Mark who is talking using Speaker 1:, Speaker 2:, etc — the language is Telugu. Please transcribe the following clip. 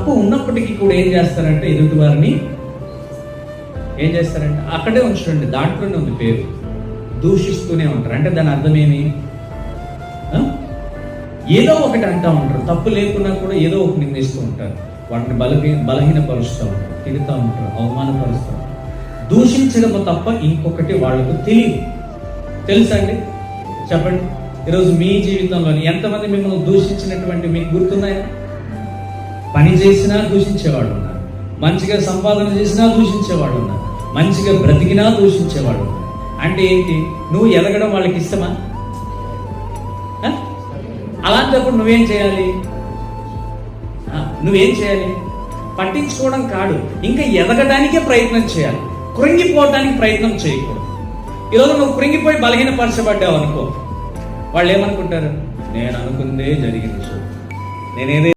Speaker 1: తప్పు ఉన్నప్పటికీ కూడా ఏం చేస్తారంటే ఎదుటి వారిని ఏం చేస్తారంటే అక్కడే ఉంచండి, దాంట్లోనే ఉంది పేరు, దూషిస్తూనే ఉంటారు. అంటే దాని అర్థమేమి? ఏదో ఒకటి అంటూ ఉంటారు, తప్పు లేకున్నా కూడా ఏదో ఒకటి నిందిస్తూ ఉంటారు, వాటిని బలహీనపరుస్తూ ఉంటారు, తిరుగుతూ ఉంటారు, అవమానపరుస్తూ ఉంటారు. దూషించడము తప్ప ఇంకొకటి వాళ్ళకు తెలియదు. తెలుసా అండి? చెప్పండి, ఈరోజు మీ జీవితంలో ఎంతమంది మిమ్మల్ని దూషించినటువంటి మీకు గుర్తున్నాయా? పని చేసినా దూషించేవాళ్ళు ఉన్నారు, మంచిగా సంపాదన చేసినా దూషించేవాళ్ళు ఉన్నారు, మంచిగా బ్రతికినా దూషించేవాళ్ళు ఉన్నారు. అంటే ఏంటి? నువ్వు ఎదగడం వాళ్ళకి ఇష్టమా? అలాంటప్పుడు నువ్వేం చేయాలి? పట్టించుకోవడం కాదు, ఇంకా ఎదగడానికే ప్రయత్నం చేయాలి, కృంగిపోవడానికి ప్రయత్నం చేయకూడదు. ఈరోజు నువ్వు కృంగిపోయి బలహీనపరచబడ్డావు అనుకో, వాళ్ళు ఏమనుకుంటారు? నేను అనుకుందే జరిగింది, నేనేదే